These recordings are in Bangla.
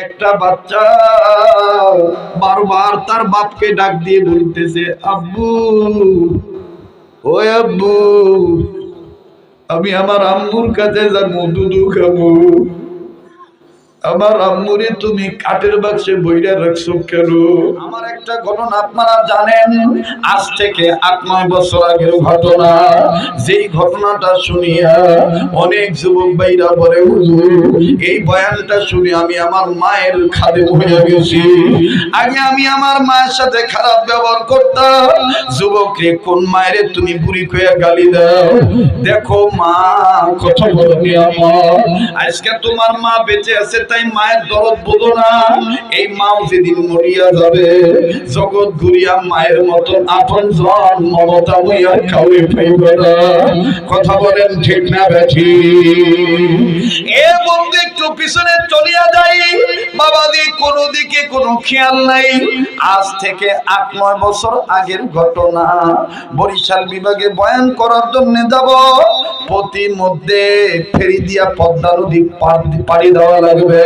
একটা বাচ্চা বারবার তার বাপকে ডাক দিয়ে বলতেছে, আব্বু, ও আব্বু, আমি আমার আম্মুর কাছে যাবো, দুধ খাবো। আমার আম্মুরে তুমি কাঠের বাক্সে বইরা রাখছো কেন? আমার একটা ঘটনা আপনারা জানেন, আজ থেকে ৮-৯ বছর আগের ঘটনা। যেই ঘটনাটা শুনিয়া অনেক যুবক ভাইরা বলে, হুজুর এই বয়ানটা শুনে আমি আমার মায়ের খাদেম হয়ে গেছি। আগে আমি আমার মায়ের সাথে খারাপ ব্যবহার করতাম। যুবক রে, কোন মায়ের তুমি বুড়ি কইয়া গালি দাও? দেখো মা কত বড় নিয়ামত। আজকে তোমার মা বেঁচে আছে তাই মায়ের দরদ বোঝো না। এই মাও যেদিন মরিয়া যাবে, জগৎ ঘুরিয়া মায়ের মতো আপন জন মমতা বইয়া কাউরে পাইবে না। কথা বলেন ঠিক না বেঠি? এ বন্ধু একটু পিছনে চলিয়া যাই। বাবাজি কোনো দিকে কোনো খেয়াল নাই। আজ থেকে ৮-৯ বছর আগের ঘটনা। বরিশাল বিভাগে বয়ান করার জন্য যাব। প্রতি মধ্যে ফেরি দিয়া পদ্মা নদী পাড়ি দেওয়া লাগবে।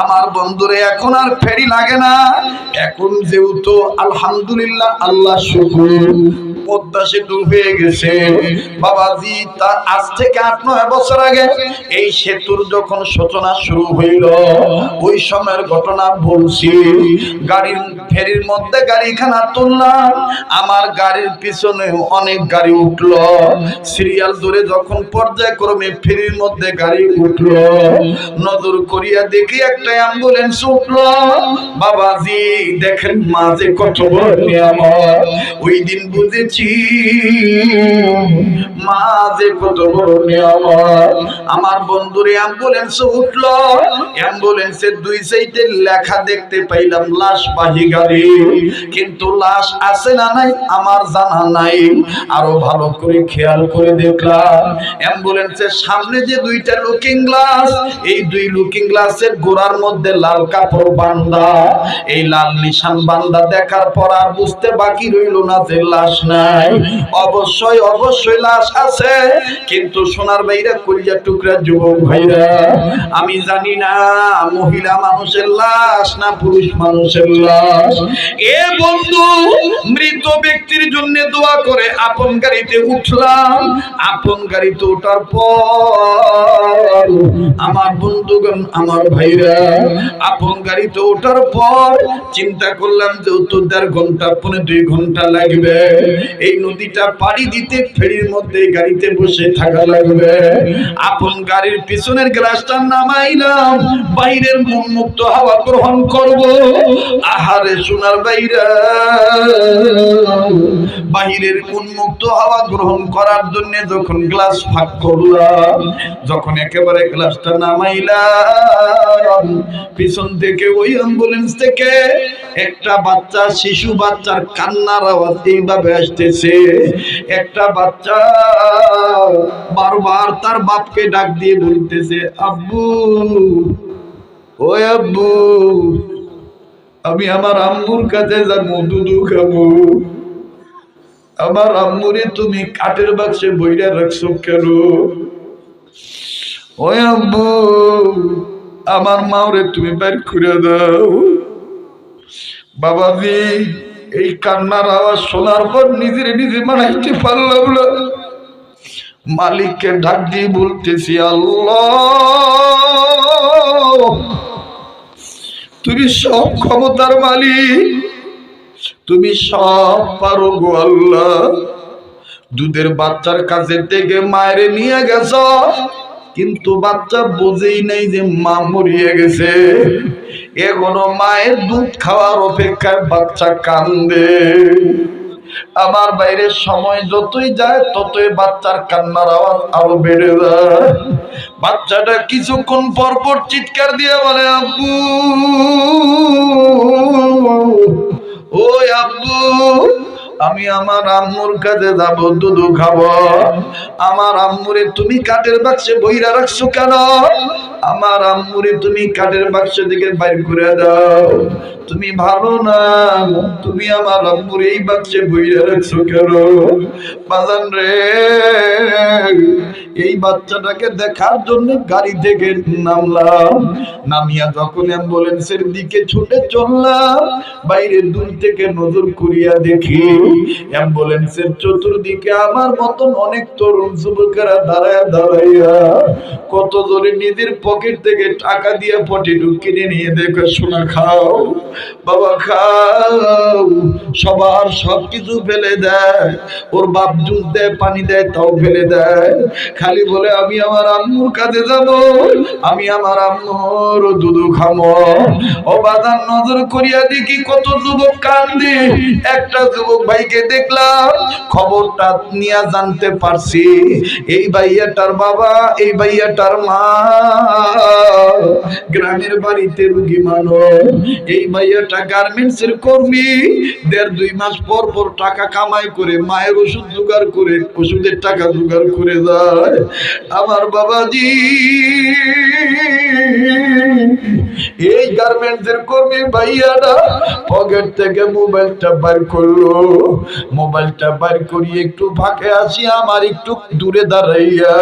আমার বন্ধুরে এখন আর ফেরি লাগে না। এখন যেহেতু আলহামদুলিল্লাহ, আল্লাহ শুকর, পদ্মা সেতু হয়ে গেছে। বাবাজি তার আজ থেকে ৮-৯ বছর আগে এই সেতুর যখন সূচনা শুরু হইল, ওই সময়ের ঘটনা বলছি। গাড়ির ফেরির মধ্যে গাড়িখানা তুললাম, আমার গাড়ির পিছনে অনেক গাড়ি উঠলো। সিরিয়াল ধরে যখন পর্যায়ক্রমে ফেরির মধ্যে গাড়ি উঠলো, নজর করিয়া দেখি একটা অ্যাম্বুলেন্স উঠলো। বাবাজি দেখেন মাঝে কত বড় নিয়ামত। ওই দিন বুঝেছি মাঝে কত বড় নিয়ামত। আমার বন্ধুরে অ্যাম্বুলেন্স উঠলো, অ্যাম্বুলেন্সের দুই সাইডে লেখা দেখতে পাইলাম লাশবাহী গাড়ি, কিন্তু লাশ আছে না নাই আমার জানা নাই। আরো ভালো করে খেয়াল করে দেখলাম অ্যাম্বুলেন্সের সামনে যে দুইটা লুকিং গ্লাস, এই দুই লুকিং গ্লাসের গোড়ার মধ্যে লাল কাপড় বাঁধা। এই লাল নিশান বাঁধা দেখার পর আর বুঝতে বাকি রইল না যে লাশ নাই। অবশ্যই অবশ্যই লাশ আছে, কিন্তু সোনার ভাইরা, কলিজার টুকরা যুবক ভাইরা, আমি জানি না মহিলা মানুষের লাশ না পুরুষ মানুষের লাশ। এ বন্ধু, মৃত ব্যক্তির জন্য দোয়া করে আপন গাড়িতে উঠলাম। আপন গাড়িতে ওঠার পর আমার বন্ধুগণ, আমার ভাইরা, আপন গাড়িতে ওঠার পর চিন্তা করলাম যে 1.5 ঘন্টা 1.5-2 ঘন্টা লাগবে এই নদীটা পাড়ি দিতে। ফেরির মধ্যে গাড়িতে বসে থাকা লাগবে। আপন গাড়ির পিছনের গ্লাসটা নামাইলাম, বাইরের উন্মুক্ত হাওয়া গ্রহণ করব। আহারে সোনার বাইরা, বাহিরের উন্মুক্ত হাওয়া গ্রহণ করার জন্য যখন গ্লাস ফাঁক করলাম, যখন একেবারে গ্লাসটা নামাইলাম, পিছন থেকে ওই অ্যাম্বুলেন্স থেকে একটা বাচ্চা, শিশু বাচ্চার কান্নার আওয়াজ এইভাবে আসতেছে। একটা বাচ্চা বারবার তার বাপকে ডাক দিয়ে বলতেছে, আব্বু, ও আব্বু, আমি আমার আম্মুর কাছে যাবো, দুধ খাবো। আমার আম্মুরে তুমি কাঠের বাক্সে বইরা রাখছো কেন? ও আব্বু, আমার মাওরে তুমি বের করে দাও। বাবাজি এই কান্নার আওয়াজ শোনার পর নিজের নিজে মানাইতে পারলাম না। মালিককে ডাক দিয়ে বলতেছি, আল্লাহ তুমি সব ক্ষমতার মালিক, তুমি সব পারো গো আল্লাহ। দুধের বাচ্চার কাছে থেকে মায়েরে নিয়ে গেছ, কিন্তু বাচ্চা বোঝেই নাই যে মা মরিয়ে গেছে। এখনো মায়ের দুধ খাওয়ার অপেক্ষায় বাচ্চা কান্দে। আমার বাইরে সময় যতই যায় ততই বাচ্চার কান্নার আওয়াজ আরো বেড়ে যায়। বাচ্চাটা কিছুক্ষণ পর পর চিৎকার দিয়ে বলে, আব্বু, ও আব্বু, আমি আমার আম্মুর কাছে যাব, দুধ খাবো। আমার আম্মুরে তুমি কাঠের বাক্সে বইরা রাখছো কেন? আমার আম্মুরে তুমি কাঠের বাক্স থেকে বাইর করে দাও। তুমি ভালো না, তুমি আমার আম্মুর এই বাক্সে বইরা রাখছো কেন? বাজান রে, এই বাচ্চাটাকে দেখার জন্য গাড়ি থেকে নামলাম, নামিয়া যখন অ্যাম্বুলেন্সের দিকে ছুটে চললাম, বাইরে দূর থেকে নজর করিয়া দেখি অ্যাম্বুলেন্সের চতুর্দিকে আমার মতন অনেক তরুণ যুবকেরা দাঁড়ায় দাঁড়াইয়া কত জোরে নিজের পকেট থেকে টাকা দিয়ে পটেটো কিনে নিয়ে দেখে সোনা খাও বাবা খাও, সবার সবকিছু ফেলে দেয়। ওর বাপ জুস দেয়, পানি দেয়, তাও ফেলে দেয়। খালি বলে আমি আমার আম্মুর কাছে যাব, আমি আমার আম্মুর দুধ খামো। ও বাজার নজর করিয়া দেখি কত যুবক কান্দে। একটা যুবক ভাইকে দেখলাম, খবরটা নিয়ে জানতে পারছি এই ভাইয়াটার বাবা, এই ভাইয়াটার মা গ্রামের বাড়িতে রুগী মানুষ। এই ভাইয়াটা গার্মেন্টস এর কর্মী, 1.5-2 মাস পর পর টাকা কামাই করে মায়ের ওষুধ জোগাড় করে, ওষুধের টাকা জোগাড় করে যায়। আমার বাবাজি এই গার্মেন্টস এর কর্মী ভাইয়াটা পকেট থেকে মোবাইলটা বাইর করলো, মোবাইলটা বাইর করিয়ে একটু ফাঁকে আসি আমার একটু দূরে দাঁড়াইয়া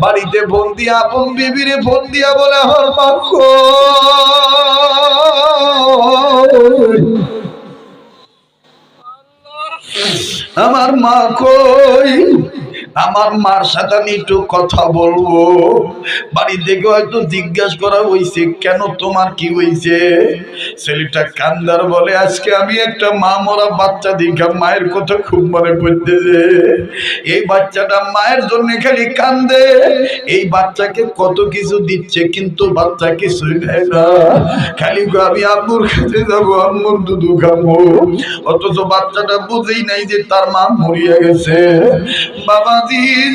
বাড়িতে ফোন দিয়া আপন বিবিরে ফোন দিয়া বলে আমার মা আমার মা কই, আমার মার সাথে আমি একটু কথা বলবো। বাড়ি থেকে হয়তো জিজ্ঞাসা করা হয়েছে কেন তোমার কি হয়েছে? ছেলেটা কান্দার বলে আজকে আমি একটা মা মরা বাচ্চা দেখা মায়ের কথা খুব মনে পড়তেছে। এই বাচ্চাটা মায়ের জন্য খালি কান্দে, এই বাচ্চাকে কত কিছু দিচ্ছে কিন্তু বাচ্চা কিছুই নেয় না, খালি আমি আম্মুর কাছে যাবো, আম্মুর দুধ খাবো। অথচ বাচ্চাটা বুঝেই নাই যে তার মা মরিয়া গেছে। বাবা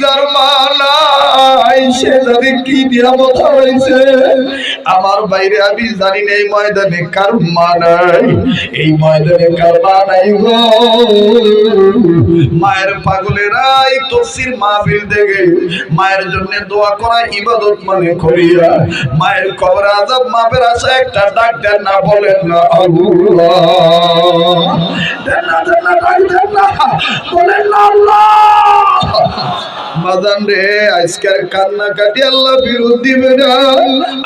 যার মা নাই সে জানে কি নিয়ামত হয়েছে। আমার বাইরে আমি জানি না এই ময়দানে কার মা নাই, এই ময়দানে কার মা নাই গো। মায়ের পাগলেরা এই তফসির মাহফিল থেকে মায়ের জন্য দোয়া করা ইবাদত মনে করিয়া মায়ের কবরে আযাব মাফের আশা একটা ডাক দেন না, বলেন না আল্লাহ, দেন না ডাক দেন না, বলেন না আল্লাহ। বাজান রে, আজকের কান্নাকাটি আল্লাহ বিরোধ দিবে না।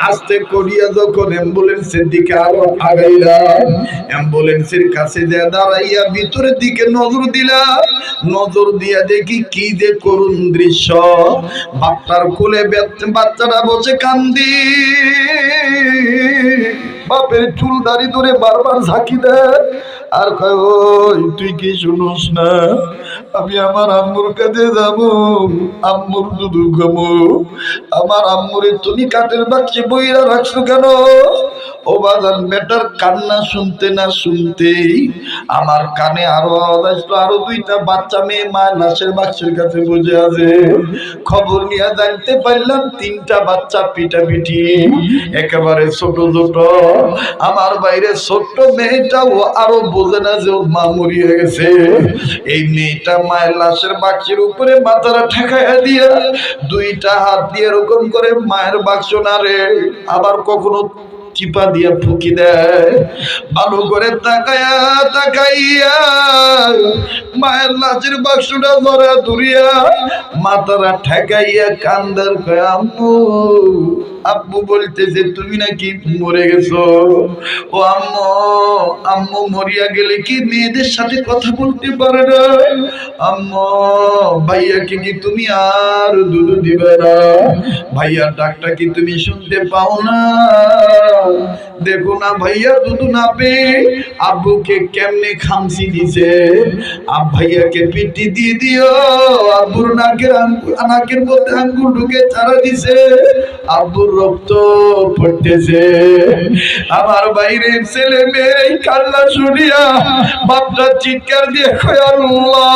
আস্তে করিয়া যখন অ্যাম্বুলেন্সের দিকে আরো আগাইলাম, অ্যাম্বুলেন্সের কাছে যে দাঁড়াইয়া ভিতরের দিকে নজর দিলাম, নজর দিয়া দেখি কি যে করুণ দৃশ্য। বাচ্চার কোলে বাচ্চারা বসে কান্দি, বাপের চুল দাড়ি ধরে বারবার ঝাঁকি দেয় আর কয় ওই তুই কি শুনোস না, আমি আমার আম্মুর কাছে যাবো, আম্মুর দুধ খাবো। আমার আম্মুরে তুমি কাঠের বাক্সে বইরা রাখছো কেন? ও বাজান বেটার কান্না শুনতে না শুনতেই আমার কানে আরো আওয়াজ আসলো, আরো 2টা বাচ্চা মেয়ে মায়ের লাশের বাক্সের কাছে বসে আছে। খবর নিয়ে জানতে পারলাম 3টা বাচ্চা পিটাপিটি, একেবারে ছোট ছোট। আমার বাইরে ছোট্ট মেয়েটা ও আরো বোঝে না যে ওর মা মরিয়ে গেছে। এই মেয়েটা মায়ের লাশের বাক্সের উপরে মাথাটা ঠেকাইয়া দিয়া 2টা হাত দিয়ে এরকম করে মায়ের বাক্স নাড়ে, আবার কখনো চিপা দিয়া ফুকি দেয়। ভালো করে তাকাইয়া তাকাইয়া মায়ের লাশের বাক্সটা ধরা ধরিয়া মাথাটা ঠেকাইয়া কান্দার কয় আম্মু, আব্বু বলতেছে তুমি নাকি মরে গেছো। ও আম্মু, আম্মু মরিয়া গেলে কি মেয়েদের সাথে কথা বলতে পারে না? আম্মু, ভাইয়াকে কি তুমি আর দুধ দিবে না? ভাইয়ার ডাকটা কি তুমি শুনতে পাও না? দেখো না ভাইয়া দুধ না পেয়ে আব্বুকে কেমনে খামসি দিছে। ভাইয়াকে পিটি দিয়ে দিও, আব্বুর নাকের মধ্যে আঙ্গুল ঢুকে ছাড়া দিছে, আব্বুর রক্ত পড়তেছে। আমার বাইরের ছেলে মেয়ে এই কান্না শুনিয়া বাপটা চিৎকার দিয়ে কয় আল্লাহ,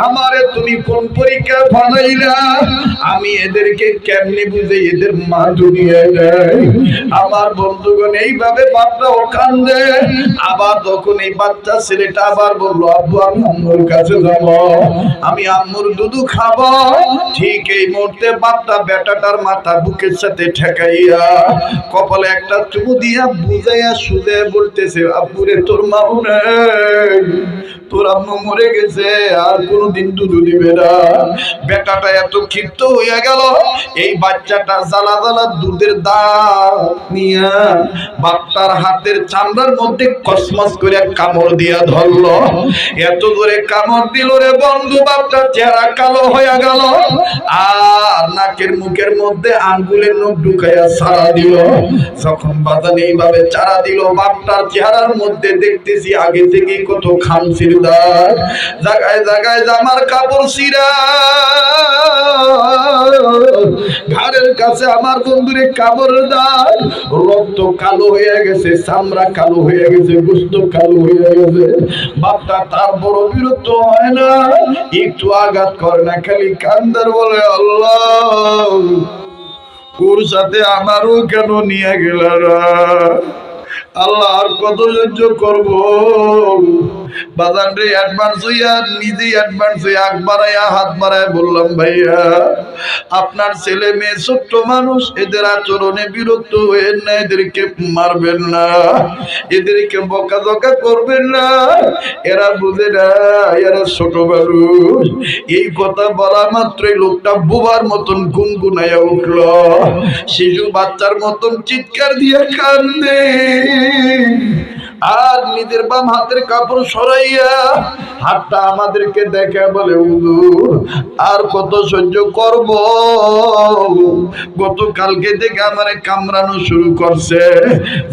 আমারে তুমি তুমি কোন পরীক্ষা ফালাইলা, আমি এদেরকে কেমনে বুঝে এদের মা দুনিয়ায় দেয়। আমার বন্ধুগণ এইভাবে বাপটাও কান্দে। আবার তখন এই বাচ্চা ছেলেটা আবার বললো, আব্বু আমি আম্মুর কাছে যাব, আমি আম্মুর দুধ খাবো। ঠিক এই মুহূর্তে বাপটা বেটাটার মাথা বুকের সাথে ঠেকাইয়া কপালে একটা চুমু দিয়া বুঝাইয়া সুজে বলতেছে, আব্বুরে তোর মা নেই, তোর আম্মু মরে গেছে, আর কোনদিন দুধ দিবে না। বেটাটা এত ক্ষিপ্ত হইয়া গেল, এই বাচ্চাটা জ্বালা জ্বালা দুধের দাঁত নিয়া বাপটার হাতের চামড়ার মধ্যে কসমস করে কামড় দিয়া ধরলো। এত জোরে কামড় দিল রে বন্ধু, বাপটার চেহারা কালো হয়ে গেল, আর নাকের মুখের মধ্যে আঙ্গুলের নখ ঢুকাইয়া ছাড়া দিল। যখন বাজান এইভাবে চারা দিল, বাপটার চেহারার মধ্যে দেখতেছি আগে থেকেই কত খামচির দাগ, জায়গায় জায়গায় জামার কাপড় ছিঁড়া, ঘাড়ের কাছে আমার বন্ধুরে কাপড়ের দাগ, রক্ত কালো হয়ে গেছে, চামড়া কালো হয়ে গেছে, গোশত কালো হয়ে গেছে। বাপটা তার বড় বিরক্ত হয় না, একটু আঘাত করে না, খালি কান্দার বলে, আল্লাহ ওর সাথে আমারও কেন নিয়ে গেল আল্লাহ, আর কত সহ্য করবো। বাজান রে অ্যাডভান্স হইয়া নিজেই অ্যাডভান্স হইয়া আগ বাড়াইয়া হাত বাড়ায় বললাম, ভাইয়া আপনার ছেলে মেয়ে ছোট্ট মানুষ, এদের আচরণে বিরক্ত হয়েন না, এদেরকে মারবেন না, এদেরকে বকাঝকা করবেন না, এরা বুঝে না, এরা ছোট মানুষ। এই কথা বলা মাত্রই লোকটা বোবার মতন গুনগুনাইয়া উঠল, শিশু বাচ্চার মতন চিৎকার দিয়ে কান্দে, আর নিজের বাম হাতের কাপড় সরাইয়া হাতটা আমাদেরকে দেখে বলে, হুজুর আর কত সহ্য করব, গতকালকে থেকে আমারে কামড়ানো শুরু করছে,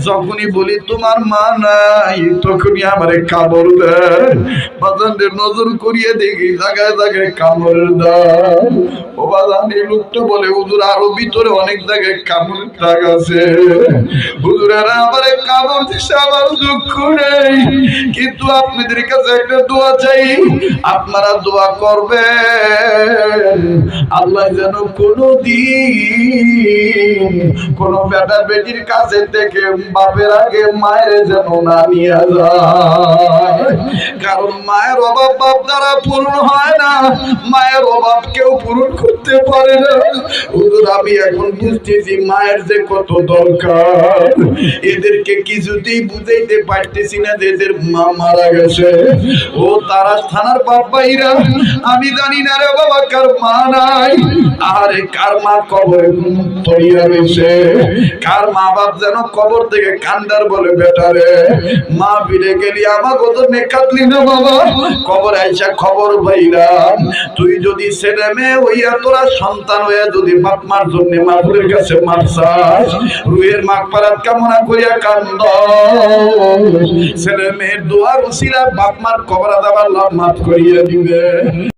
যখনই বলি তোমার মা নাই তখনই আমারে কামড় দেয়। বাজানদের নজর করিয়ে দেখি জায়গায় জায়গায় কামড়ের দাগ। ও বাজান এই লোকটা বলে, হুজুর আরো ভিতরে অনেক জায়গায় কামড়ের দাগ আছে, হুজুরেরা আমারে কামড় দিছে, আমার দুঃখ নেই, কিন্তু আপনাদের কাছে একটা দোয়া চাই, আপনারা দোয়া করবেন আল্লাহ যেন কোনদিন কোন বেটা বেটির কাছে থেকে বাপের আগে মায়ের যেন না নিয়ে যায়, কারণ মায়ের অভাব বাপ দ্বারা পূরণ হয় না, মায়ের অভাব কেউ পূরণ করতে পারে না। হুজুর আমি এখন বুঝতেছি মায়ের যে কত দরকার, এদেরকে কিছুতেই বুঝাইতে পারতেছি না যে এদের মা মারা গেছে। ও তারা থানার বাপ ভাইরা, আমি জানি না রে বাবা কার মা নাই, আরে কার মা কবরে পড়িয়া রয়েছে, কার মা বাপ যেন কবর থেকে কান্দার বলে, বেটারে মা ফিরে গেলি আমাকে তো নেকাতলি না বাবা, কবর আইসা খবর ভাইরাম, তুই যদি ছেলে মেয়ে হইয়া তোরা সন্তান হইয়া যদি বাপ মার জন্য মাহবুবের কাছে মারছাস, রুহের মাগফিরাত কামনা করিয়া কান্দ, ছেলে মেয়ের দোয়ার উসিলা বাপ মার কবর আযাব আল্লাহ মাফ করিয়া দিবে।